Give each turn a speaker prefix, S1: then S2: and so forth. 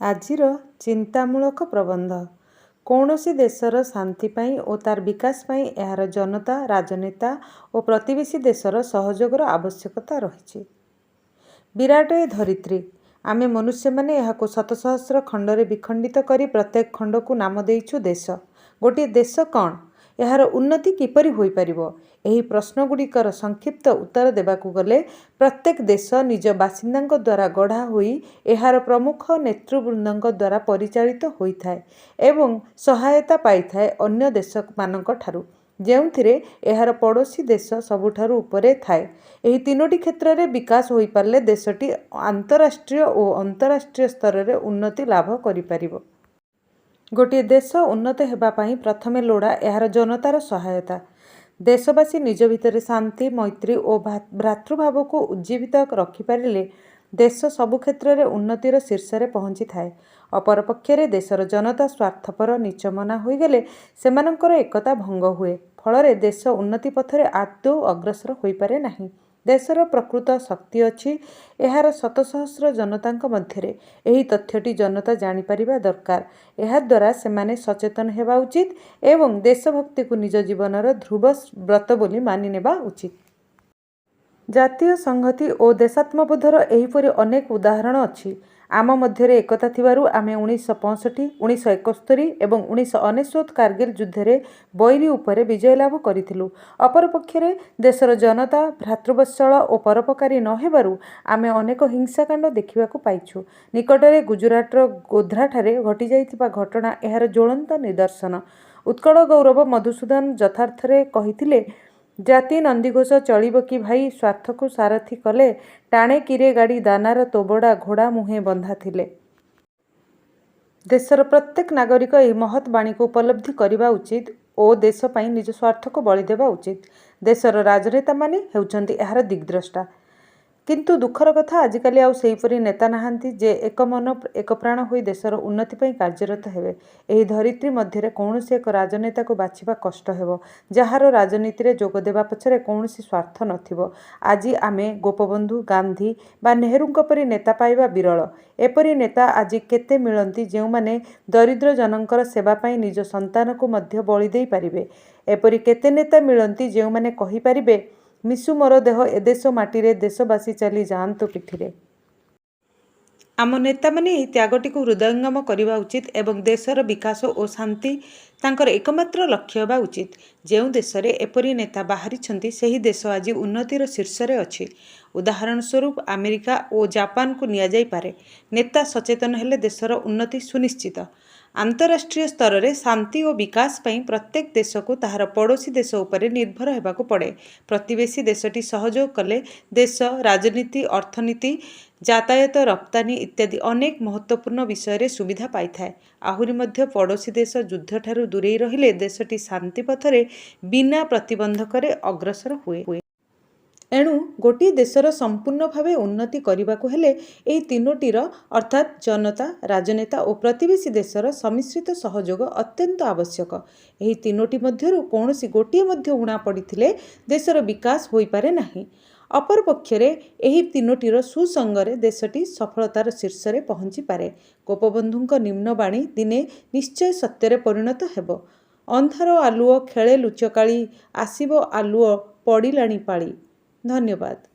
S1: ଆଜିର ଚିନ୍ତାମୂଳକ ପ୍ରବନ୍ଧ। କୌଣସି ଦେଶର ଶାନ୍ତି ପାଇଁ ଓ ତାର ବିକାଶ ପାଇଁ ଏହାର ଜନତା, ରାଜନେତା ଓ ପ୍ରତିବେଶୀ ଦେଶର ସହଯୋଗର ଆବଶ୍ୟକତା ରହିଛି। ବିରାଟ ଏ ଧରିତ୍ରୀ। ଆମେ ମନୁଷ୍ୟମାନେ ଏହାକୁ ଶତସହସ୍ର ଖଣ୍ଡରେ ବିଖଣ୍ଡିତ କରି ପ୍ରତ୍ୟେକ ଖଣ୍ଡକୁ ନାମ ଦେଇଛୁ ଦେଶ। ଗୋଟିଏ ଦେଶ କ'ଣ? ଏହାର ଉନ୍ନତି କିପରି ହୋଇପାରିବ? ଏହି ପ୍ରଶ୍ନଗୁଡ଼ିକର ସଂକ୍ଷିପ୍ତ ଉତ୍ତର ଦେବାକୁ ଗଲେ ପ୍ରତ୍ୟେକ ଦେଶ ନିଜ ବାସିନ୍ଦାଙ୍କ ଦ୍ୱାରା ଗଢ଼ା ହୋଇ ଏହାର ପ୍ରମୁଖ ନେତୃବୃନ୍ଦଙ୍କ ଦ୍ୱାରା ପରିଚାଳିତ ହୋଇଥାଏ ଏବଂ ସହାୟତା ପାଇଥାଏ ଅନ୍ୟ ଦେଶମାନଙ୍କ ଠାରୁ, ଯେଉଁଥିରେ ଏହାର ପଡ଼ୋଶୀ ଦେଶ ସବୁଠାରୁ ଉପରେ ଥାଏ। ଏହି ତିନୋଟି କ୍ଷେତ୍ରରେ ବିକାଶ ହୋଇପାରିଲେ ଦେଶଟି ଆନ୍ତଃରାଷ୍ଟ୍ରୀୟ ଓ ଅନ୍ତଃରାଷ୍ଟ୍ରୀୟ ସ୍ତରରେ ଉନ୍ନତି ଲାଭ କରିପାରିବ। ଗୋଟିଏ ଦେଶ ଉନ୍ନତ ହେବା ପାଇଁ ପ୍ରଥମେ ଲୋଡ଼ା ଏହାର ଜନତାର ସହାୟତା। ଦେଶବାସୀ ନିଜ ଭିତରେ ଶାନ୍ତି, ମୈତ୍ରୀ ଓ ଭ୍ରାତୃଭାବକୁ ଉଜ୍ଜୀବିତ ରଖିପାରିଲେ ଦେଶ ସବୁ କ୍ଷେତ୍ରରେ ଉନ୍ନତିର ଶୀର୍ଷରେ ପହଞ୍ଚିଥାଏ। ଅପରପକ୍ଷରେ ଦେଶର ଜନତା ସ୍ୱାର୍ଥପର, ନୀଚମନା ହୋଇଗଲେ ସେମାନଙ୍କର ଏକତା ଭଙ୍ଗ ହୁଏ। ଫଳରେ ଦେଶ ଉନ୍ନତି ପଥରେ ଆଦୌ ଅଗ୍ରସର ହୋଇପାରେ ନାହିଁ। ଦେଶର ପ୍ରକୃତ ଶକ୍ତି ଅଛି ଏହାର ଶତସହସ୍ର ଜନତାଙ୍କ ମଧ୍ୟରେ। ଏହି ତଥ୍ୟଟି ଜନତା ଜାଣିପାରିବା ଦରକାର। ଏହାଦ୍ୱାରା ସେମାନେ ସଚେତନ ହେବା ଉଚିତ ଏବଂ ଦେଶଭକ୍ତିକୁ ନିଜ ଜୀବନର ଧ୍ରୁବ ବ୍ରତ ବୋଲି ମାନିନେବା ଉଚିତ। ଜାତୀୟ ସଂହତି ଓ ଦେଶାତ୍ମବୋଧର ଏହିପରି ଅନେକ ଉଦାହରଣ ଅଛି। ଆମ ମଧ୍ୟରେ ଏକତା ଥିବାରୁ ଆମେ 1965, 1971 ଏବଂ 1999 କାରଗିଲ ଯୁଦ୍ଧରେ ବୈରୀ ଉପରେ ବିଜୟ ଲାଭ କରିଥିଲୁ। ଅପରପକ୍ଷରେ ଦେଶର ଜନତା ଭ୍ରାତୃବତ୍ସଳ ଓ ପରୋପକାରୀ ନ ହେବାରୁ ଆମେ ଅନେକ ହିଂସାକାଣ୍ଡ ଦେଖିବାକୁ ପାଇଛୁ। ନିକଟରେ ଗୁଜରାଟର ଗୋଧ୍ରାଠାରେ ଘଟିଯାଇଥିବା ଘଟଣା ଏହାର ଜ୍ୱଳନ୍ତ ନିଦର୍ଶନ। ଉତ୍କଳ ଗୌରବ ମଧୁସୂଦନ ଯଥାର୍ଥରେ କହିଥିଲେ, ଜାତି ନନ୍ଦିଘୋଷ ଚଳିବ କି ଭାଇ, ସ୍ୱାର୍ଥକୁ ସାରଥି କଲେ, ଟାଣେ କିରେ ଗାଡ଼ି ଦାନାର ତୋବଡ଼ା ଘୋଡ଼ା ମୁହେଁ ବନ୍ଧା ଥିଲେ। ଦେଶର ପ୍ରତ୍ୟେକ ନାଗରିକ ଏହି ମହତ୍ ବାଣୀକୁ ଉପଲବ୍ଧି କରିବା ଉଚିତ ଓ ଦେଶ ପାଇଁ ନିଜ ସ୍ୱାର୍ଥକୁ ବଳି ଦେବା ଉଚିତ। ଦେଶର ରାଜନେତାମାନେ ହେଉଛନ୍ତି ଏହାର ଦିଗ୍ଦ୍ରଷ୍ଟା। କିନ୍ତୁ ଦୁଃଖର କଥା, ଆଜିକାଲି ଆଉ ସେହିପରି ନେତା ନାହାନ୍ତି ଯେ ଏକ ମନ ଏକ ପ୍ରାଣ ହୋଇ ଦେଶର ଉନ୍ନତି ପାଇଁ କାର୍ଯ୍ୟରତ ହେବେ। ଏହି ଧରିତ୍ରୀ ମଧ୍ୟରେ କୌଣସି ଏକ ରାଜନେତାକୁ ବାଛିବା କଷ୍ଟ ହେବ, ଯାହାର ରାଜନୀତିରେ ଯୋଗ ଦେବା ପଛରେ କୌଣସି ସ୍ୱାର୍ଥ ନଥିବ। ଆଜି ଆମେ ଗୋପବନ୍ଧୁ, ଗାନ୍ଧୀ ବା ନେହେରୁଙ୍କ ପରି ନେତା ପାଇବା ବିରଳ। ଏପରି ନେତା ଆଜି କେତେ ମିଳନ୍ତି ଯେଉଁମାନେ ଦରିଦ୍ର ଜନଙ୍କର ସେବା ପାଇଁ ନିଜ ସନ୍ତାନକୁ ମଧ୍ୟ ବଳି ଦେଇପାରିବେ। ଏପରି କେତେ ନେତା ମିଳନ୍ତି ଯେଉଁମାନେ କହିପାରିବେ, ମିଶୁ ମୋର ଦେହ ଏ ଦେଶ ମାଟିରେ, ଦେଶବାସୀ ଚାଲି ଯାଆନ୍ତୁ ପିଠିରେ। ଆମ ନେତାମାନେ ଏହି ତ୍ୟାଗଟିକୁ ହୃଦୟଙ୍ଗମ କରିବା ଉଚିତ ଏବଂ ଦେଶର ବିକାଶ ଓ ଶାନ୍ତି ତାଙ୍କର ଏକମାତ୍ର ଲକ୍ଷ୍ୟ ହେବା ଉଚିତ। ଯେଉଁ ଦେଶରେ ଏପରି ନେତା ବାହାରିଛନ୍ତି ସେହି ଦେଶ ଆଜି ଉନ୍ନତିର ଶୀର୍ଷରେ ଅଛି। ଉଦାହରଣ ସ୍ୱରୂପ ଆମେରିକା ଓ ଜାପାନକୁ ନିଆଯାଇପାରେ। ନେତା ସଚେତନ ହେଲେ ଦେଶର ଉନ୍ନତି ସୁନିଶ୍ଚିତ। ଆନ୍ତଃରାଷ୍ଟ୍ରୀୟ ସ୍ତରରେ ଶାନ୍ତି ଓ ବିକାଶ ପାଇଁ ପ୍ରତ୍ୟେକ ଦେଶକୁ ତାହାର ପଡ଼ୋଶୀ ଦେଶ ଉପରେ ନିର୍ଭର ହେବାକୁ ପଡ଼େ। ପ୍ରତିବେଶୀ ଦେଶଟି ସହଯୋଗ କଲେ ଦେଶ ରାଜନୀତି, ଅର୍ଥନୀତି, ଯାତାୟାତ, ରପ୍ତାନି ଇତ୍ୟାଦି ଅନେକ ମହତ୍ତ୍ୱପୂର୍ଣ୍ଣ ବିଷୟରେ ସୁବିଧା ପାଇଥାଏ। ଆହୁରି ମଧ୍ୟ ପଡ଼ୋଶୀ ଦେଶ ଯୁଦ୍ଧଠାରୁ ଦୂରେଇ ରହିଲେ ଦେଶଟି ଶାନ୍ତି ପଥରେ ବିନା ପ୍ରତିବନ୍ଧକରେ ଅଗ୍ରସର ହୁଏ। ଏଣୁ ଗୋଟିଏ ଦେଶର ସମ୍ପୂର୍ଣ୍ଣ ଭାବେ ଉନ୍ନତି କରିବାକୁ ହେଲେ ଏହି ତିନୋଟିର ଅର୍ଥାତ୍ ଜନତା, ରାଜନେତା ଓ ପ୍ରତିବେଶୀ ଦେଶର ସମ୍ମିଶ୍ରିତ ସହଯୋଗ ଅତ୍ୟନ୍ତ ଆବଶ୍ୟକ। ଏହି ତିନୋଟି ମଧ୍ୟରୁ କୌଣସି ଗୋଟିଏ ମଧ୍ୟ ଊଣା ପଡ଼ିଥିଲେ ଦେଶର ବିକାଶ ହୋଇପାରେ ନାହିଁ। ଅପରପକ୍ଷରେ ଏହି ତିନୋଟିର ସୁସଙ୍ଗରେ ଦେଶଟି ସଫଳତାର ଶୀର୍ଷରେ ପହଞ୍ଚିପାରେ। ଗୋପବନ୍ଧୁଙ୍କ ନିମ୍ନବାଣୀ ଦିନେ ନିଶ୍ଚୟ ସତ୍ୟରେ ପରିଣତ ହେବ। ଅନ୍ଧାର ଆଲୁଅ ଖେଳେ ଲୁଚକାଳି, ଆସିବ ଆଲୁଅ ପଡ଼ିଲାଣି ପାଳି। ଧନ୍ୟବାଦ।